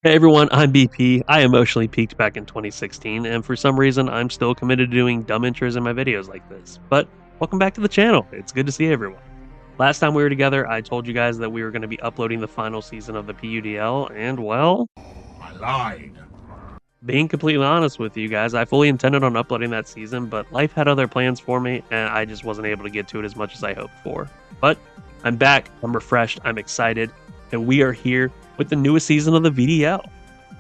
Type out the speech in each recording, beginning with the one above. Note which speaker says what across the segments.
Speaker 1: Hey everyone, I'm BP. I emotionally peaked back in 2016, and for some reason, I'm still committed to doing dumb intros in my videos like this. But welcome back to the channel. It's good to see everyone. Last time we were together, I told you guys that we were going to be uploading the final season of the PUDL, and well,
Speaker 2: I lied.
Speaker 1: being completely honest with you guys, I fully intended on uploading that season, but life had other plans for me, and I just wasn't able to get to it as much as I hoped for. But I'm back, I'm refreshed, I'm excited, and we are here with the newest season of the VDL.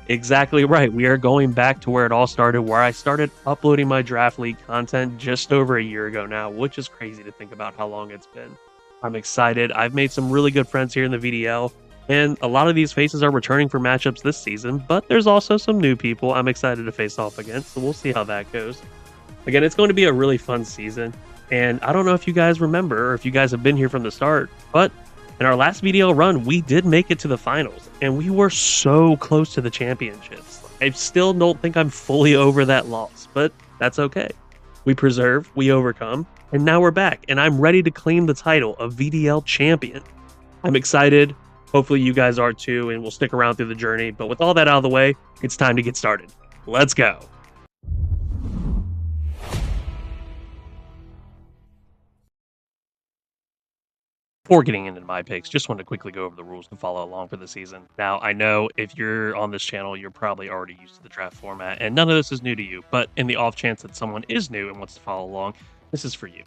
Speaker 1: Exactly right. We are going back to where it all started, where I started uploading my Draft League content just over a year ago now, which is crazy to think about how long it's been. I'm excited. I've made some really good friends here in the VDL, and a lot of these faces are returning for matchups this season, but there's also some new people I'm excited to face off against, so we'll see how that goes. Again, it's going to be a really fun season, and I don't know if you guys remember or if you guys have been here from the start, but in our last VDL run, we did make it to the finals, and we were so close to the championships. I still don't think I'm fully over that loss, but that's okay. We preserve, we overcome, and now we're back, and I'm ready to claim the title of VDL champion. I'm excited. Hopefully you guys are too, and we'll stick around through the journey. But with all that out of the way, it's time to get started. Let's go. Before getting into my picks, just want to quickly go over the rules to follow along for the season. Now, I know if you're on this channel, you're probably already used to the draft format, and none of this is new to you, but in the off chance that someone is new and wants to follow along, this is for you.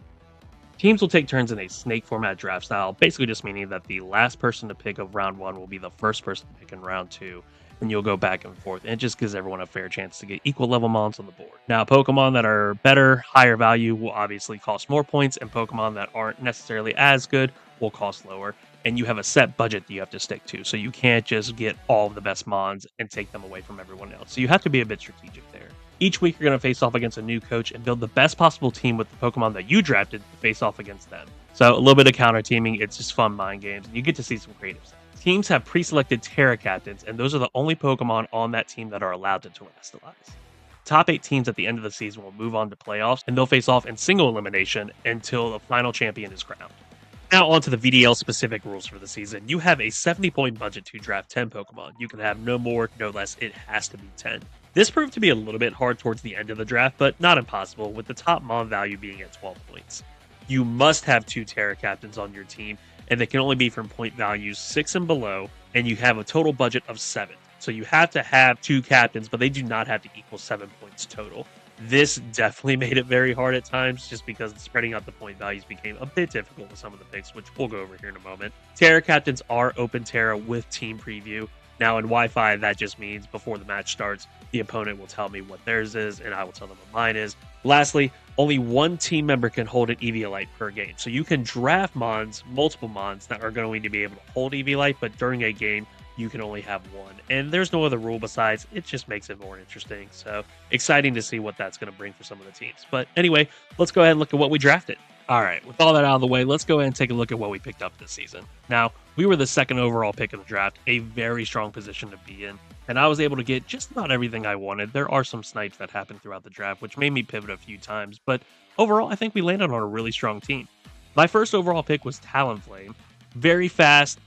Speaker 1: Teams will take turns in a snake format draft style, basically just meaning that the last person to pick of round 1 will be the first person to pick in round 2, and you'll go back and forth, and it just gives everyone a fair chance to get equal level mons on the board. Now, Pokemon that are better, higher value will obviously cost more points, and Pokemon that aren't necessarily as good will cost lower, and you have a set budget that you have to stick to, so you can't just get all of the best mons and take them away from everyone else. So you have to be a bit strategic there. Each week you're going to face off against a new coach and build the best possible team with the Pokemon that you drafted to face off against them. So a little bit of counter teaming, it's just fun mind games, and you get to see some creative stuff. Teams have pre-selected Terra Captains, and those are the only Pokemon on that team that are allowed to terrestrialize. Top 8 teams at the end of the season will move on to playoffs, and they'll face off in single elimination until the final champion is crowned. Now on to the VDL specific rules for the season. You have a 70-point budget to draft 10 Pokemon. You can have no more, no less. It has to be 10. This proved to be a little bit hard towards the end of the draft, but not impossible, with the top Mon value being at 12 points. You must have 2 Terra Captains on your team, and they can only be from point values 6 and below, and you have a total budget of 7. So you have to have 2 captains, but they do not have to equal 7 points total. This definitely made it very hard at times, just because spreading out the point values became a bit difficult with some of the picks, which we'll go over here in a moment. Terra Captains are Open Terra with Team Preview. Now in Wi-Fi, that just means before the match starts, the opponent will tell me what theirs is, and I will tell them what mine is. Lastly, only one team member can hold an Eviolite per game. So you can draft mons, multiple mons, that are going to be able to hold Eviolite, but during a game, you can only have one. And there's no other rule besides. It just makes it more interesting. So exciting to see what that's going to bring for some of the teams. But anyway, let's go ahead and look at what we drafted. All right, with all that out of the way, let's go ahead and take a look at what we picked up this season. Now, we were the 2nd overall pick in the draft, a very strong position to be in, and I was able to get just about everything I wanted. There are some snipes that happened throughout the draft, which made me pivot a few times, but overall, I think we landed on a really strong team. My first overall pick was Talonflame. Very fast,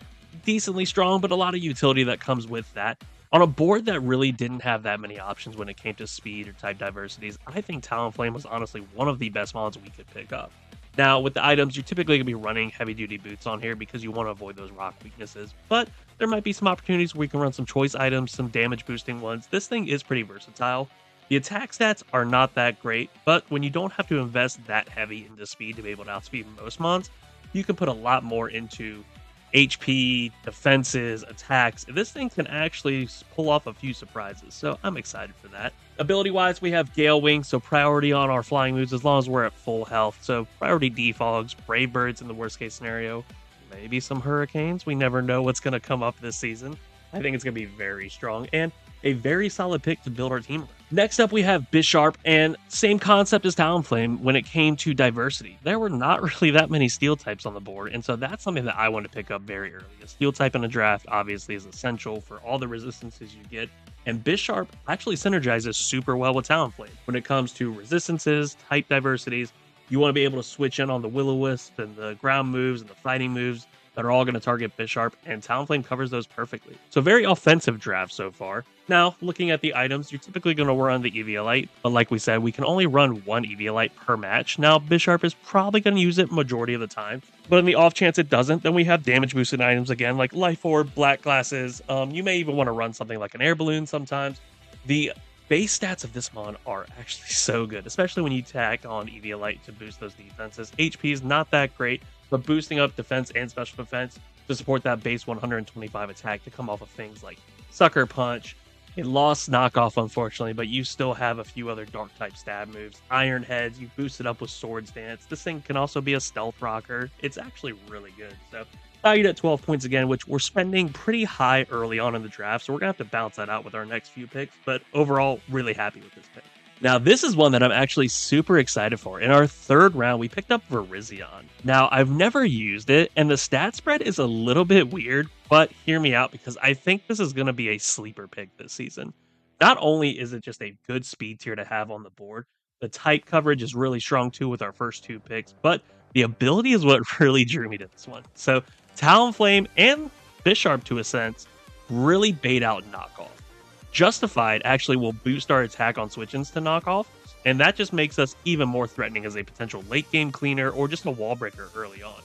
Speaker 1: decently strong, but a lot of utility that comes with that. On a board that really didn't have that many options when it came to speed or type diversities, I think Talonflame was honestly one of the best mons we could pick up. Now, with the items, you're typically going to be running heavy-duty boots on here because you want to avoid those rock weaknesses, but there might be some opportunities where you can run some choice items, some damage-boosting ones. This thing is pretty versatile. The attack stats are not that great, but when you don't have to invest that heavy into speed to be able to outspeed most mons, you can put a lot more into HP, defenses, attacks. This thing can actually pull off a few surprises, so I'm excited for that. Ability-wise, we have Gale Wing, so priority on our flying moves as long as we're at full health. So priority Defogs, Brave Birds in the worst-case scenario, maybe some Hurricanes. We never know what's going to come up this season. I think it's going to be very strong and a very solid pick to build our team around. Next up, we have Bisharp, and same concept as Talonflame when it came to diversity. There were not really that many steel types on the board, and so that's something that I want to pick up very early. A steel type in a draft obviously is essential for all the resistances you get, and Bisharp actually synergizes super well with Talonflame. When it comes to resistances, type diversities, you want to be able to switch in on the Will-O-Wisp and the ground moves and the fighting moves, that are all going to target Bisharp, and Talonflame covers those perfectly. So very offensive draft so far. Now, looking at the items, you're typically going to run the Eviolite, but like we said, we can only run one Eviolite per match. Now, Bisharp is probably going to use it majority of the time, but in the off chance it doesn't, then we have damage boosted items again, like Life Orb, Black Glasses. You may even want to run something like an Air Balloon sometimes. The base stats of this mon are actually so good, especially when you tack on Eviolite to boost those defenses. HP is not that great, but boosting up defense and special defense to support that base 125 attack to come off of things like Sucker Punch. It lost knockoff, unfortunately, but you still have a few other dark type stab moves. Iron Heads, you boost it up with Swords Dance. This thing can also be a stealth rocker. It's actually really good. So valued at 12 points again, which we're spending pretty high early on in the draft, so we're going to have to bounce that out with our next few picks, but overall, really happy with this pick. Now, this is one that I'm actually super excited for. In our third round, we picked up Virizion. Now, I've never used it, and the stat spread is a little bit weird, but hear me out because I think this is going to be a sleeper pick this season. Not only is it just a good speed tier to have on the board, the type coverage is really strong too with our first two picks, but the ability is what really drew me to this one. So Talonflame and Bisharp, to a sense, really bait out knockoff. Justified actually will boost our attack on switch-ins to knockoff, and that just makes us even more threatening as a potential late-game cleaner or just a wall breaker early on.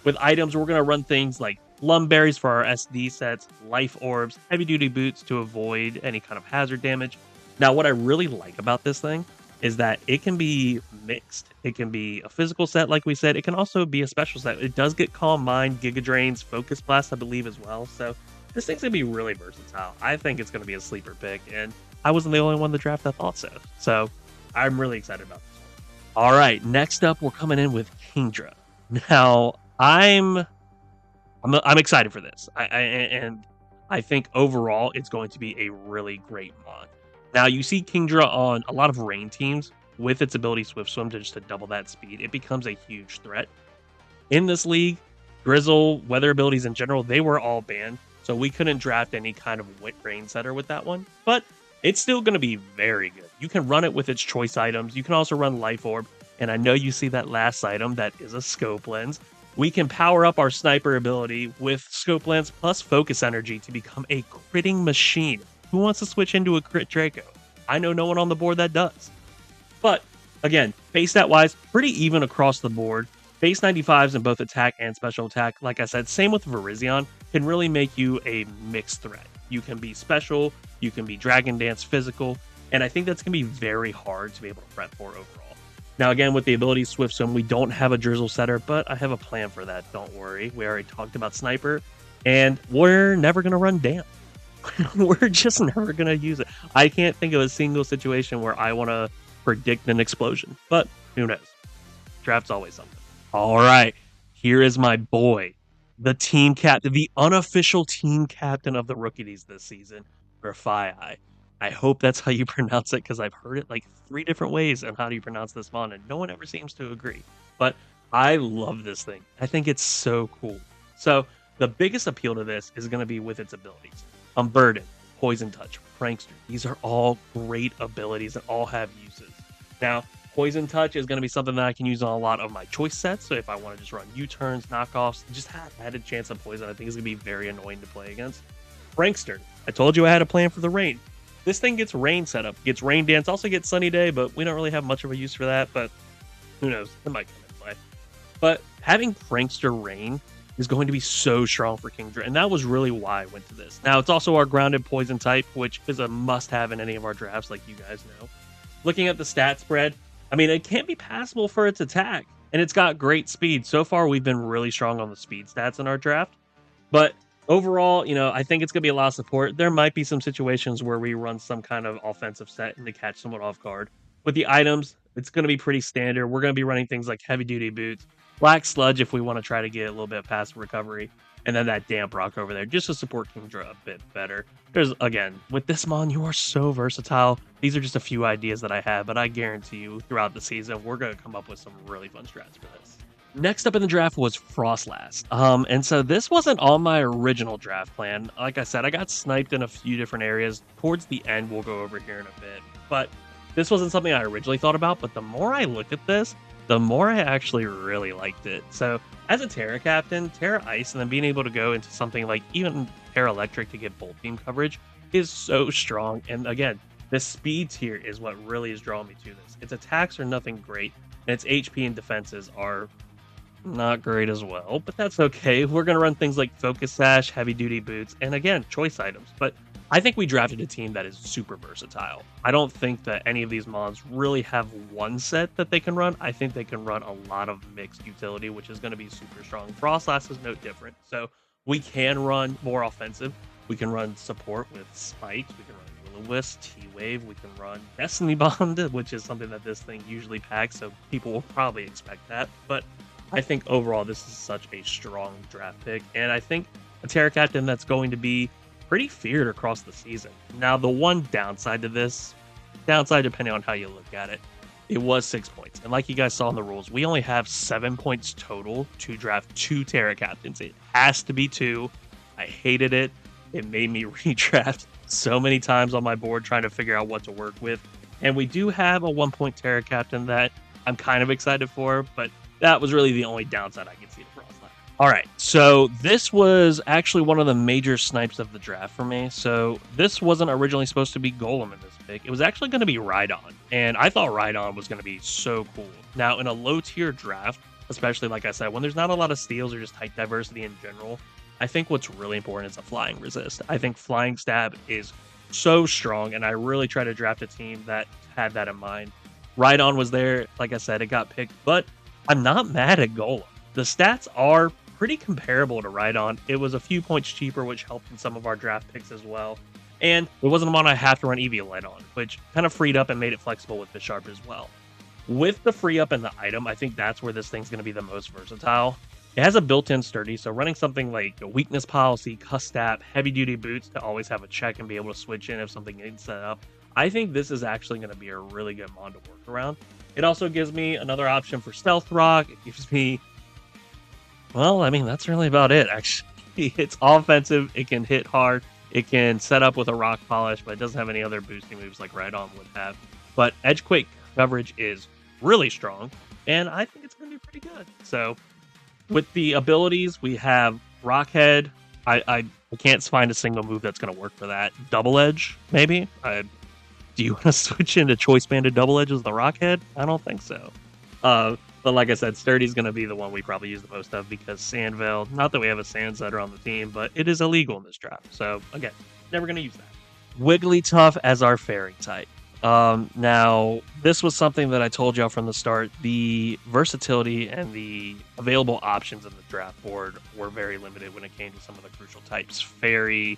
Speaker 1: With items, we're going to run things like Lumberries for our SD sets, Life Orbs, Heavy-Duty Boots to avoid any kind of hazard damage. Now, what I really like about this thing is that it can be mixed. It can be a physical set, like we said. It can also be a special set. It does get Calm Mind, Giga Drains, Focus Blast, I believe, as well. So this thing's going to be really versatile. I think it's going to be a sleeper pick, and I wasn't the only one in the draft that thought so. So I'm really excited about this one. All right, next up, we're coming in with Kingdra. Now, I'm excited for this. I think overall it's going to be a really great mod. Now, you see Kingdra on a lot of rain teams with its ability Swift Swim to just to double that speed. It becomes a huge threat. In this league, Drizzle, weather abilities in general, they were all banned. So we couldn't draft any kind of rain setter with that one. But it's still going to be very good. You can run it with its choice items. You can also run Life Orb. And I know you see that last item that is a Scope Lens. We can power up our sniper ability with Scope Lens plus Focus Energy to become a critting machine. Who wants to switch into a crit Draco? I know no one on the board that does. But again, base stat wise, pretty even across the board. Base 95s in both attack and special attack. Like I said, same with Virizion, can really make you a mixed threat. You can be special, you can be Dragon Dance physical, and I think that's going to be very hard to be able to prep for overall. Now, again, with the ability Swift Swim, we don't have a Drizzle setter, but I have a plan for that. Don't worry. We already talked about Sniper, and we're never going to run Damp. We're just never going to use it. I can't think of a single situation where I want to predict an explosion, but who knows? Draft's always something. All right, here is my boy, the team captain, the unofficial team captain of the rookies this season, Grafai. I hope that's how you pronounce it, because I've heard it like 3 different ways on how do you pronounce this mon, and no one ever seems to agree. But I love this thing. I think it's so cool. So the biggest appeal to this is going to be with its abilities. Unburden, Poison Touch, Prankster. These are all great abilities that all have uses. Now, Poison Touch is going to be something that I can use on a lot of my choice sets. So if I want to just run U-turns, knockoffs, just have added chance of poison, I think is going to be very annoying to play against. Prankster. I told you I had a plan for the rain. This thing gets rain setup, gets rain dance, also gets sunny day, but we don't really have much of a use for that. But who knows? It might come into play. But having Prankster Rain is going to be so strong for Kingdra, and that was really why I went to this. Now, it's also our grounded poison type, which is a must-have in any of our drafts, like you guys know. Looking at the stat spread, I mean, it can't be passable for its attack, and it's got great speed. So far, we've been really strong on the speed stats in our draft, but overall, you know, I think it's going to be a lot of support. There might be some situations where we run some kind of offensive set and to catch someone off guard. With the items, it's going to be pretty standard. We're going to be running things like heavy-duty boots, Black Sludge if we want to try to get a little bit of passive recovery, and then that Damp Rock over there just to support Kingdra a bit better. There's, again, with this mon, you are so versatile. These are just a few ideas that I have, but I guarantee you throughout the season, we're going to come up with some really fun strats for this. Next up in the draft was Frostlass. And so this wasn't on my original draft plan. Like I said, I got sniped in a few different areas. Towards the end, we'll go over here in a bit. But this wasn't something I originally thought about, but the more I look at this, the more I actually really liked it. So As a Terra captain, Terra Ice, and then being able to go into something like even Terra Electric to get bolt beam coverage is so strong. And again, the speed tier is what really is drawing me to this. Its attacks are nothing great, and its HP and defenses are not great as well, but that's okay. We're going to run things like Focus Sash, Heavy Duty Boots, and again, choice items. But I think we drafted a team that is super versatile. I don't think that any of these mods really have one set that they can run. I think they can run a lot of mixed utility, which is going to be super strong. Frostlass is no different. So we can run more offensive. We can run support with Spikes. We can run Will-O-Wisp, T-Wave. We can run Destiny Bond, which is something that this thing usually packs, so people will probably expect that. But I think overall this is such a strong draft pick, and I think a Terra Captain that's going to be pretty feared across the season. Now, the one downside to this, downside depending on how you look at it, it was 6 points. And like you guys saw in the rules, we only have 7 points total to draft 2 Terra Captains. It has to be 2. I hated it. It made me redraft so many times on my board trying to figure out what to work with. And we do have a 1-point Terra Captain that I'm kind of excited for, but that was really the only downside I could see to Frostlass. All right, so this was actually one of the major snipes of the draft for me. So this wasn't originally supposed to be Golem in this pick. It was actually going to be Rhydon, and I thought Rhydon was going to be so cool. Now, in a low-tier draft, especially, like I said, when there's not a lot of steals or just type diversity in general, I think what's really important is a flying resist. I think flying stab is so strong, and I really try to draft a team that had that in mind. Rhydon was there. Like I said, it got picked, but I'm not mad at Golem. The stats are pretty comparable to Rhydon. It was a few points cheaper, which helped in some of our draft picks as well. And it wasn't a mon I have to run Eviolite on, which kind of freed up and made it flexible with Bisharp as well. With the free up and the item, I think that's where this thing's going to be the most versatile. It has a built-in sturdy, so running something like a weakness policy, Custap, heavy-duty boots to always have a check and be able to switch in if something ain't set up. I think this is actually going to be a really good mon to work around. It also gives me another option for Stealth Rock. It gives me, well, I mean, that's really about it, actually. It's offensive. It can hit hard. It can set up with a Rock Polish, but it doesn't have any other boosting moves like Rhydon would have. But Edgequake coverage is really strong, and I think it's going to be pretty good. So with the abilities, we have Rockhead. I can't find a single move that's going to work for that. Double Edge, maybe? Do you want to switch into Choice Banded Double Edge as the Rockhead? I don't think so. But like I said, Sturdy's going to be the one we probably use the most of because Sandvale, not that we have a Sand Setter on the team, but it is illegal in this draft. So again, never going to use that. Wigglytuff as our fairy type. Now, this was something that I told y'all from the start. The versatility and the available options in the draft board were very limited when it came to some of the crucial types. Fairy,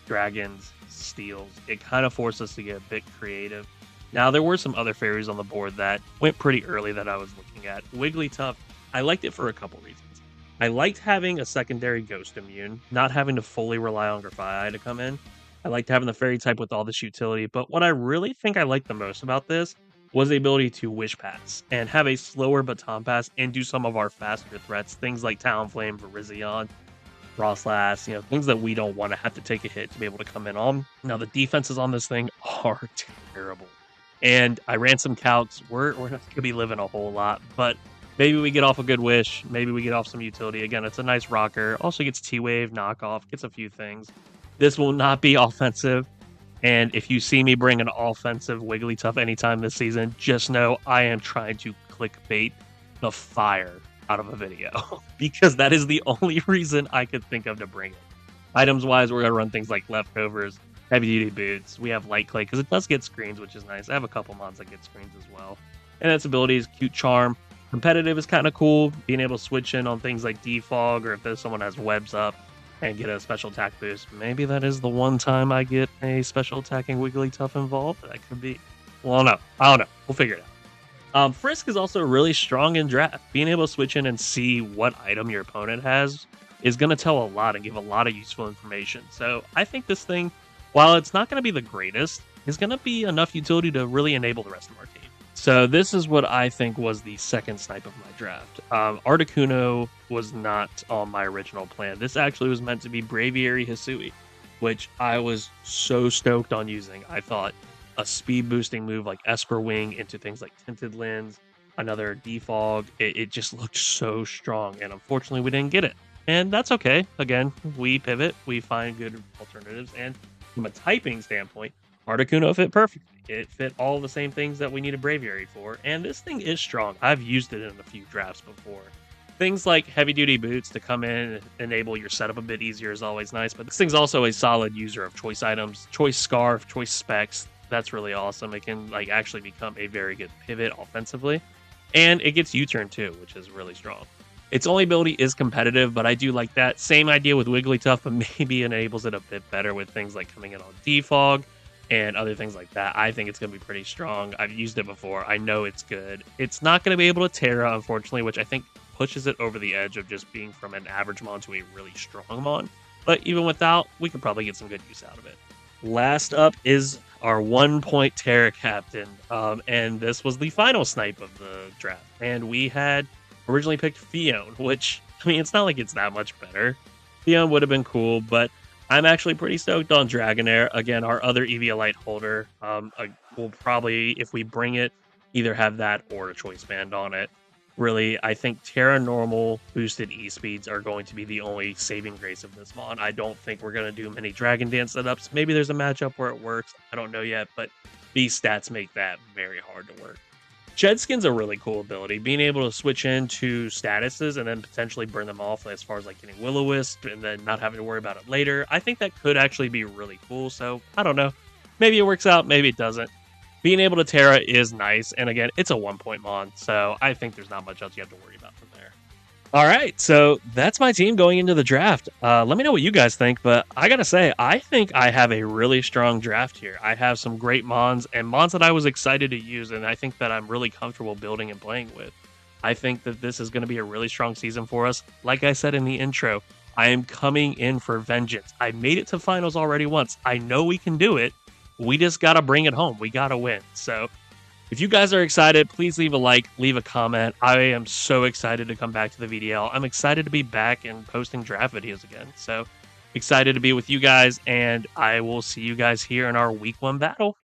Speaker 1: dragons, steals. It kind of forced us to get a bit creative. Now, there were some other fairies on the board that went pretty early that I was looking at. Wigglytuff, I liked it for a couple reasons. I liked having a secondary ghost immune, not having to fully rely on Grafai to come in. I liked having the fairy type with all this utility, but what I really think I liked the most about this was the ability to Wish Pass and have a slower baton pass and do some of our faster threats, things like Talonflame, Virizion, Frostlass, things that we don't want to have to take a hit to be able to come in on. Now, the defenses on this thing are terrible. And I ran some calcs. We're not going to be living a whole lot, but maybe we get off a good wish. Maybe we get off some utility. Again, it's a nice rocker. Also gets T-Wave, knockoff, gets a few things. This will not be offensive. And if you see me bring an offensive Wigglytuff anytime this season, just know I am trying to clickbait the fire out of a video because that is the only reason I could think of to bring it. Items-wise, we're going to run things like leftovers, heavy-duty boots. We have light clay because it does get screens, which is nice. I have a couple mods that get screens as well. And its abilities, cute charm. Competitive is kind of cool. Being able to switch in on things like defog or if there's someone has webs up and get a special attack boost. Maybe that is the one time I get a special attacking Wigglytuff involved. That could be. Well, no. I don't know. We'll figure it out. Frisk is also really strong in draft. Being able to switch in and see what item your opponent has is going to tell a lot and give a lot of useful information. So I think this thing, while it's not going to be the greatest, is going to be enough utility to really enable the rest of our team. So this is what I think was the second snipe of my draft. Articuno was not on my original plan. This actually was meant to be Braviary Hisui, which I was so stoked on using. I thought a speed boosting move like Esper Wing into things like Tinted Lens, another defog. It just looked so strong, and unfortunately we didn't get it. And that's okay. Again, we pivot, we find good alternatives, and from a typing standpoint, Articuno fit perfectly. It fit all the same things that we need a Braviary for, and this thing is strong. I've used it in a few drafts before. Things like heavy duty boots to come in and enable your setup a bit easier is always nice, but this thing's also a solid user of choice items, choice scarf, choice specs. That's really awesome. It can like actually become a very good pivot offensively, and it gets U-turn too, which is really strong. Its only ability is competitive, but I do like that. Same idea with Wigglytuff, but maybe enables it a bit better with things like coming in on defog and other things like that. I think it's going to be pretty strong. I've used it before. I know it's good. It's not going to be able to Terra, unfortunately, which I think pushes it over the edge of just being from an average Mon to a really strong Mon. But even without, we could probably get some good use out of it. Last up is our 1-point Terra Captain. And this was the final snipe of the draft. And we had originally picked Fion, which, I mean, it's not like it's that much better. Fion would have been cool, but I'm actually pretty stoked on Dragonair. Again, our other Eviolite holder. We'll probably, if we bring it, either have that or a Choice Band on it. Really, I think Terra Normal boosted E-Speeds are going to be the only saving grace of this Mon. I don't think we're going to do many Dragon Dance setups. Maybe there's a matchup where it works. I don't know yet, but these stats make that very hard to work. Shed Skin's a really cool ability. Being able to switch into statuses and then potentially burn them off as far as like getting Will-O-Wisp and then not having to worry about it later. I think that could actually be really cool. So I don't know. Maybe it works out. Maybe it doesn't. Being able to Terra is nice. And again, it's a 1-point Mon. So I think there's not much else you have to worry about from there. All right, so that's my team going into the draft. Let me know what you guys think, but I gotta say, I think I have a really strong draft here. I have some great Mons and Mons that I was excited to use, and I think that I'm really comfortable building and playing with. I think that this is going to be a really strong season for us. Like I said in the intro, I am coming in for vengeance. I made it to finals already once. I know we can do it. We just gotta bring it home. We gotta win. So if you guys are excited, please leave a like, leave a comment. I am so excited to come back to the VDL. I'm excited to be back and posting draft videos again. So excited to be with you guys, and I will see you guys here in our week 1 battle.